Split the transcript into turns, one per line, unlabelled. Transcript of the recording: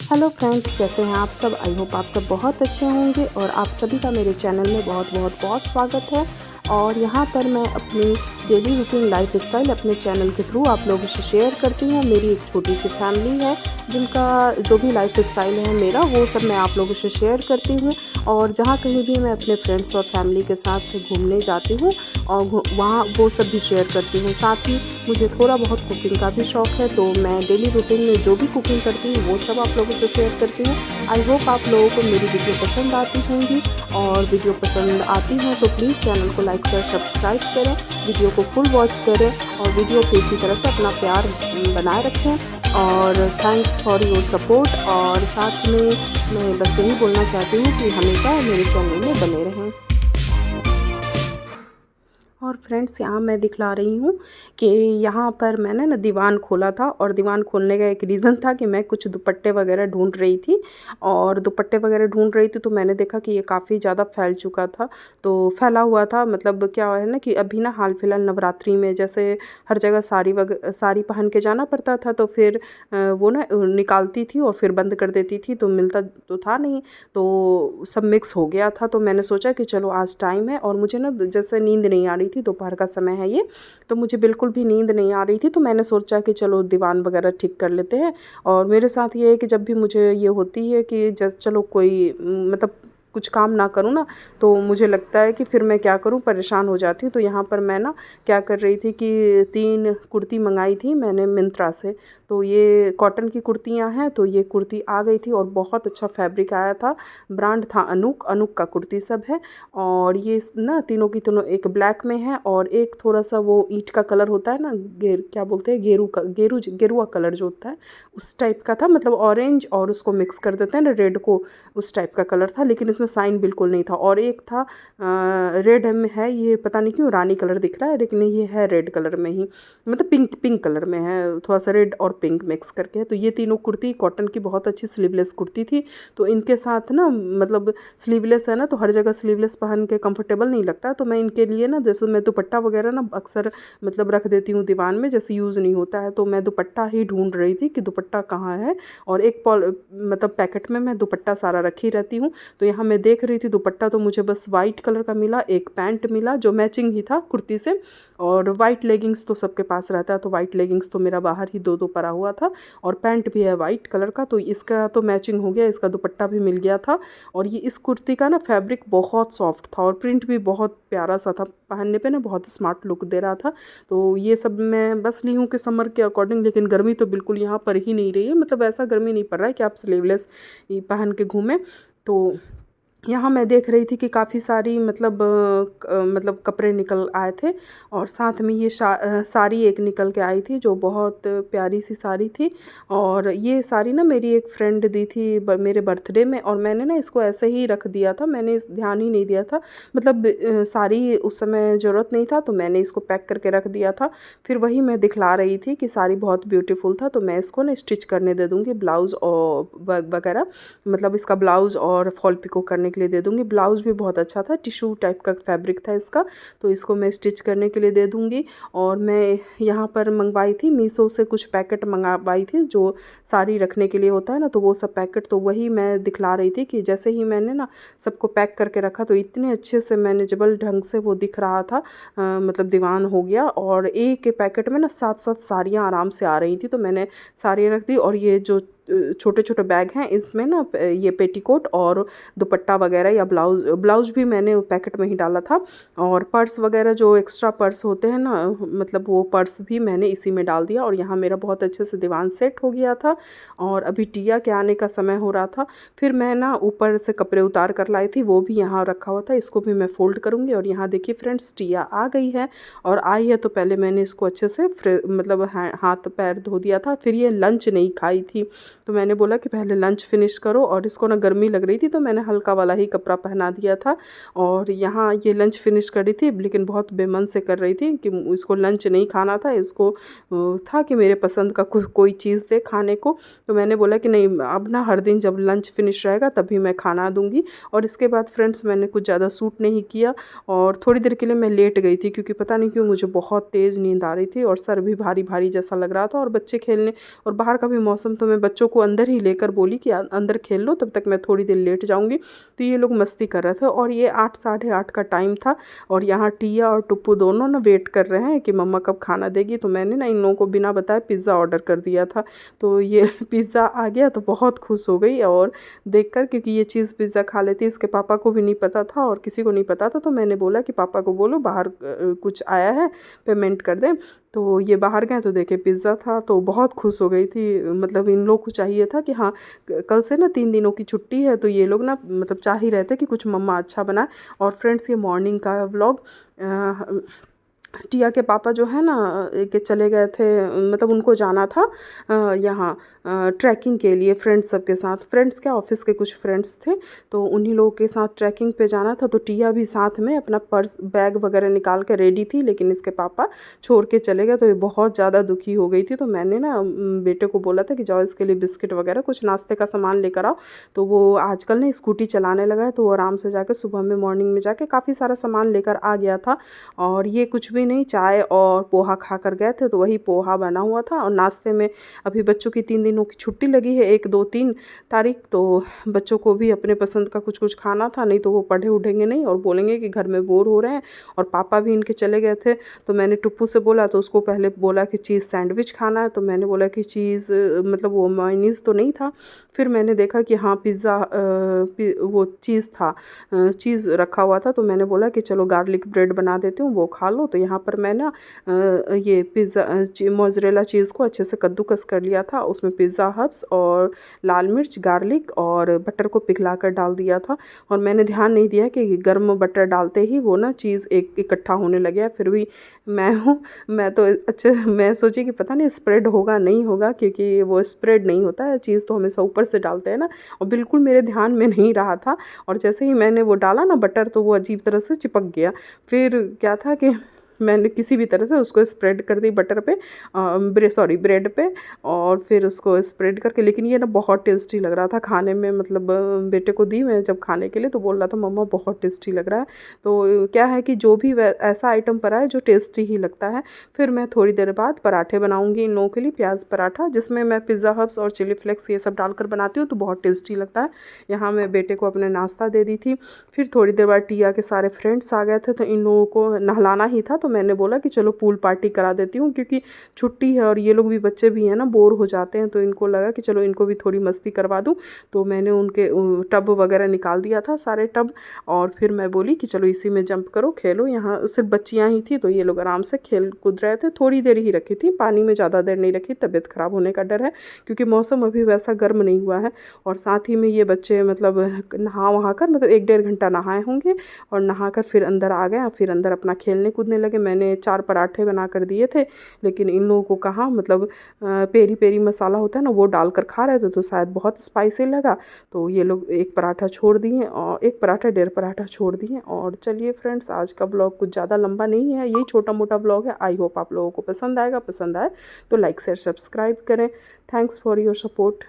Hello friends, कैसे हैं आप सब। आई होप आप सब बहुत अच्छे होंगे और आप सभी का मेरे चैनल में बहुत स्वागत है। और यहाँ पर मैं अपनी डेली रूटीन लाइफ स्टाइल अपने चैनल के थ्रू आप लोगों से शेयर करती हूँ। मेरी एक छोटी सी फैमिली है जिनका जो भी लाइफ स्टाइल है मेरा, वो सब मैं आप लोगों से शेयर करती हूँ। और जहाँ कहीं भी मैं अपने फ्रेंड्स और फैमिली के साथ घूमने जाती हूँ और वहाँ वो सब भी शेयर करती हूँ। साथ ही मुझे थोड़ा बहुत कुकिंग का भी शौक़ है, तो मैं डेली रूटीन में जो भी कुकिंग करती हूँ वो सब आप लोगों से शेयर करती हूँ। आई होप आप लोगों को मेरी वीडियो पसंद आती होंगी, और वीडियो पसंद आती है तो प्लीज़ चैनल को लाइक शेयर सब्सक्राइब करें, वीडियो को फुल वॉच करें और वीडियो पे इसी तरह से अपना प्यार बनाए रखें। और थैंक्स फॉर योर सपोर्ट। और साथ में मैं बस यही बोलना चाहती हूँ कि हमेशा मेरे चैनल में बने रहें। और फ्रेंड्स, यहाँ मैं दिखला रही हूँ कि यहाँ पर मैंने ना दीवान खोला था, और दीवान खोलने का एक रीज़न था कि मैं कुछ दुपट्टे वगैरह ढूंढ रही थी। और दुपट्टे वगैरह ढूंढ रही थी तो मैंने देखा कि ये काफ़ी ज़्यादा फैल चुका था, तो फैला हुआ था। मतलब क्या है ना कि अभी ना हाल फिलहाल नवरात्रि में जैसे हर जगह साड़ी पहन के जाना पड़ता था, तो फिर वो ना निकालती थी और फिर बंद कर देती थी, तो मिलता तो था नहीं, तो सब मिक्स हो गया था। तो मैंने सोचा कि चलो आज टाइम है, और मुझे ना जैसे नींद नहीं आ रही थी, दोपहर का समय है ये, तो मुझे बिल्कुल भी नींद नहीं आ रही थी, तो मैंने सोचा कि चलो दीवान वगैरह ठीक कर लेते हैं। और मेरे साथ ये है कि जब भी मुझे ये होती है कि जैसे चलो कोई मतलब कुछ काम ना करूँ ना, तो मुझे लगता है कि फिर मैं क्या करूँ, परेशान हो जाती हूँ। तो यहाँ पर मैं ना क्या कर रही थी कि 3 कुर्ती मंगाई थी मैंने मिंत्रा से। तो ये कॉटन की कुर्तियाँ हैं, तो ये कुर्ती आ गई थी और बहुत अच्छा फैब्रिक आया था। ब्रांड था अनूक का कुर्ती सब है। और ये ना तीनों की तीनों एक ब्लैक में है, और एक थोड़ा सा वो ईंट का कलर होता है ना, क्या बोलते हैं, गेरुआ कलर जो होता है उस टाइप का था। मतलब ऑरेंज और उसको मिक्स कर देते हैं ना रेड को, उस टाइप का कलर था, लेकिन इसमें साइन बिल्कुल नहीं था। और एक था रेड में है, ये पता नहीं क्यों रानी कलर दिख रहा है, लेकिन ये है रेड कलर में ही, मतलब पिंक कलर में है, थोड़ा सा रेड और पिंक मिक्स करके है। तो ये तीनों कुर्ती कॉटन की बहुत अच्छी स्लीवलेस कुर्ती थी। तो इनके साथ ना मतलब स्लीवलेस है ना, तो हर जगह स्लीवलेस पहन के कंफर्टेबल नहीं लगता, तो मैं इनके लिए ना जैसे मैं दुपट्टा वगैरह ना अक्सर मतलब रख देती हूँ दीवान में, जैसे यूज़ नहीं होता है, तो मैं दुपट्टा ही ढूंढ रही थी कि दुपट्टा कहाँ है। और एक मतलब पैकेट में मैं दुपट्टा सारा रखी रहती हूँ। तो यहाँ मैं देख रही थी दुपट्टा, तो मुझे बस वाइट कलर का मिला, एक पैंट मिला जो मैचिंग ही था कुर्ती से, और वाइट लेगिंग्स तो सबके पास रहता है, तो वाइट लेगिंग्स तो मेरा बाहर ही दो पड़ा हुआ था, और पैंट भी है वाइट कलर का, तो इसका तो मैचिंग हो गया, इसका दुपट्टा भी मिल गया था। और ये इस कुर्ती का ना फैब्रिक बहुत सॉफ्ट था और प्रिंट भी बहुत प्यारा सा था, पहनने पे ना बहुत स्मार्ट लुक दे रहा था। तो ये सब मैं बस ली हूँ कि समर के अकॉर्डिंग, लेकिन गर्मी तो बिल्कुल यहाँ पर ही नहीं रही है। मतलब ऐसा गर्मी नहीं पड़ रहा है कि आप स्लीवलेस पहन के घूमें। तो यहाँ मैं देख रही थी कि काफ़ी सारी मतलब कपड़े निकल आए थे, और साथ में ये साड़ी एक निकल के आई थी जो बहुत प्यारी सी साड़ी थी। और ये साड़ी ना मेरी एक फ्रेंड दी थी मेरे बर्थडे में, और मैंने ना इसको ऐसे ही रख दिया था, मैंने ध्यान ही नहीं दिया था। मतलब साड़ी उस समय ज़रूरत नहीं था, तो मैंने इसको पैक करके रख दिया था। फिर वही मैं दिखला रही थी कि साड़ी बहुत ब्यूटीफुल था, तो मैं इसको ना स्टिच करने दे दूँगी, ब्लाउज़ और वगैरह, मतलब इसका ब्लाउज़ और फॉल पिको करने के लिए दे दूँगी। ब्लाउज़ भी बहुत अच्छा था, टिश्यू टाइप का फैब्रिक था इसका, तो इसको मैं स्टिच करने के लिए दे दूँगी। और मैं यहाँ पर मंगवाई थी मीशो से, कुछ पैकेट मंगवाई थी जो साड़ी रखने के लिए होता है ना, तो वो सब पैकेट, तो वही मैं दिखला रही थी कि जैसे ही मैंने ना सबको पैक करके रखा, तो इतने अच्छे से मैनेजेबल ढंग से वो दिख रहा था, मतलब दीवान हो गया। और एक पैकेट में ना 7 साड़ियाँ आराम से आ रही थी, तो मैंने साड़ियाँ रख दी। और ये जो छोटे छोटे बैग हैं इसमें ना ये पेटीकोट और दुपट्टा वगैरह या ब्लाउज़ भी मैंने पैकेट में ही डाला था। और पर्स वगैरह जो एक्स्ट्रा पर्स होते हैं ना, मतलब वो पर्स भी मैंने इसी में डाल दिया। और यहाँ मेरा बहुत अच्छे से दीवान सेट हो गया था, और अभी टिया के आने का समय हो रहा था। फिर मैं ना ऊपर से कपड़े उतार कर लाई थी, वो भी यहाँ रखा हुआ था, इसको भी मैं फ़ोल्ड करूँगी। और यहाँ देखिए फ्रेंड्स, टिया आ गई है, और आई है तो पहले मैंने इसको अच्छे से मतलब हाथ पैर धो दिया था। फिर ये लंच नहीं खाई थी, तो मैंने बोला कि पहले लंच फिनिश करो, और इसको ना गर्मी लग रही थी, तो मैंने हल्का वाला ही कपड़ा पहना दिया था। और यहाँ ये लंच फिनिश करी थी, लेकिन बहुत बेमन से कर रही थी कि इसको लंच नहीं खाना था, इसको था कि मेरे पसंद का कोई चीज़ दे खाने को। तो मैंने बोला कि नहीं, अब ना हर दिन जब लंच फिनिश रहेगा तभी मैं खाना दूँगी। और इसके बाद फ्रेंड्स मैंने कुछ ज़्यादा सूट नहीं किया, और थोड़ी देर के लिए मैं लेट गई थी, क्योंकि पता नहीं क्यों मुझे बहुत तेज़ नींद आ रही थी, और सर भी भारी भारी जैसा लग रहा था, और बच्चे खेलने, और बाहर का भी मौसम, तो मैं बच्चों को अंदर ही लेकर बोली कि अंदर खेल लो, तब तक मैं थोड़ी देर लेट जाऊँगी। तो ये लोग मस्ती कर रहे थे और ये 8 साढ़े 8 का टाइम था और यहाँ टिया और टुप्पू दोनों ना वेट कर रहे हैं कि मम्मा कब खाना देगी। तो मैंने ना इन लोगों को बिना बताए पिज़्ज़ा ऑर्डर कर दिया था। तो ये पिज़्ज़ा आ गया तो बहुत खुश हो गई और देखकर, क्योंकि ये चीज़ पिज़्ज़ा खा लेती है, इसके पापा को भी नहीं पता था और किसी को नहीं पता था। तो मैंने बोला कि पापा को बोलो बाहर कुछ आया है, पेमेंट कर दें। तो ये बाहर गए तो देखे पिज़्ज़ा था, तो बहुत खुश हो गई थी। मतलब इन लोग को चाहिए था कि हाँ कल से ना 3 दिनों की छुट्टी है, तो ये लोग ना मतलब चाह ही रहे थे कि कुछ मम्मा अच्छा बनाए। और फ्रेंड्स ये मॉर्निंग का व्लॉग, टिया के पापा जो है ना के चले गए थे, मतलब उनको जाना था यहाँ ट्रैकिंग के लिए फ्रेंड्स सबके साथ। फ्रेंड्स क्या, ऑफिस के कुछ फ्रेंड्स थे, तो उन्हीं लोगों के साथ ट्रैकिंग पे जाना था। तो टिया भी साथ में अपना पर्स बैग वगैरह निकाल कर रेडी थी, लेकिन इसके पापा छोड़ के चले गए। तो ये बहुत ज़्यादा दुखी हो गई थी। तो मैंने ना बेटे को बोला था कि जाओ इसके लिए बिस्किट वगैरह कुछ नाश्ते का सामान लेकर आओ। तो वो आजकल ना स्कूटी चलाने लगा है, तो वो आराम से जाकर सुबह में मॉर्निंग में जाके काफ़ी सारा सामान लेकर आ गया था। और ये कुछ भी नहीं, चाय और पोहा खा कर गए थे, तो वही पोहा बना हुआ था। और नाश्ते में अभी बच्चों की 3 दिनों की छुट्टी लगी है, 1 2 3 तारीख, तो बच्चों को भी अपने पसंद का कुछ कुछ खाना था, नहीं तो वो पढ़े उठेंगे नहीं और बोलेंगे कि घर में बोर हो रहे हैं। और पापा भी इनके चले गए थे। तो मैंने टुप्पू से बोला, तो उसको पहले बोला कि चीज़ सैंडविच खाना है। तो मैंने बोला कि चीज़ मतलब वो मायोनीज़ तो नहीं था। फिर मैंने देखा कि हाँ पिज़्ज़ा वो चीज़ था, चीज़ रखा हुआ था। तो मैंने बोला कि चलो गार्लिक ब्रेड बना देती हूँ, वो खा लो। तो यहाँ पर मैं ना ये पिज़्ज़ा मोज़रेला चीज़ को अच्छे से कद्दूकस कर लिया था, उसमें पिज़्ज़ा हर्ब्स और लाल मिर्च, गार्लिक और बटर को पिघला कर डाल दिया था। और मैंने ध्यान नहीं दिया कि गर्म बटर डालते ही वो ना चीज़ एक इकट्ठा होने लगे। फिर भी मैं तो अच्छा मैं सोची कि पता नहीं स्प्रेड होगा नहीं होगा, क्योंकि वो स्प्रेड नहीं होता है, चीज़ तो हमेशा ऊपर से डालते हैं ना। और बिल्कुल मेरे ध्यान में नहीं रहा था, और जैसे ही मैंने वो डाला ना बटर, तो वो अजीब तरह से चिपक गया। फिर क्या था कि मैंने किसी भी तरह से उसको स्प्रेड कर दी बटर पे, ब्रेड पे, और फिर उसको स्प्रेड करके। लेकिन ये ना बहुत टेस्टी लग रहा था खाने में। मतलब बेटे को दी मैं जब खाने के लिए, तो बोल रहा था मम्मा बहुत टेस्टी लग रहा है। तो क्या है कि जो भी ऐसा आइटम पर आए जो टेस्टी ही लगता है। फिर मैं थोड़ी देर बाद पराठे बनाऊँगी इन लोगों के लिए, प्याज़ पराठा, जिसमें मैं पिज़्ज़ा हर्ब्स और चिली फ्लेक्स ये सब डालकर बनाती हूँ, तो बहुत टेस्टी लगता है। यहाँ मैं बेटे को अपने नाश्ता दे दी थी। फिर थोड़ी देर बाद टिया के सारे फ्रेंड्स आ गए थे, तो इन लोगों को नहलाना ही था। तो मैंने बोला कि चलो पूल पार्टी करा देती हूँ, क्योंकि छुट्टी है और ये लोग भी, बच्चे भी हैं ना, बोर हो जाते हैं। तो इनको लगा कि चलो इनको भी थोड़ी मस्ती करवा दूँ। तो मैंने उनके टब वगैरह निकाल दिया था, सारे टब। और फिर मैं बोली कि चलो इसी में जंप करो, खेलो। यहाँ सिर्फ बच्चियाँ ही थी, तो ये लोग आराम से खेल कूद रहे थे। थोड़ी देर ही रखी थी, पानी में ज़्यादा देर नहीं रखी, तबीयत ख़राब होने का डर है, क्योंकि मौसम अभी वैसा गर्म नहीं हुआ है। और साथ ही में ये बच्चे मतलब नहा वहा कर, मतलब 1 डेढ़ घंटा नहाए होंगे, और नहा कर फिर अंदर आ गए। फिर अंदर अपना खेलने कूदने लगे। मैंने 4 पराठे बना कर दिए थे, लेकिन इन लोगों को कहाँ, मतलब पेरी पेरी मसाला होता है ना, वो डालकर खा रहे थे, तो शायद बहुत स्पाइसी लगा। तो ये लोग 1 पराठा छोड़ दिए, और 1 पराठा 1.5 पराठा छोड़ दिए। और चलिए फ्रेंड्स, आज का ब्लॉग कुछ ज़्यादा लंबा नहीं है, यही छोटा मोटा ब्लॉग है। आई होप आप लोगों को पसंद आएगा। पसंद आए तो लाइक शेयर सब्सक्राइब करें। Thanks for your support.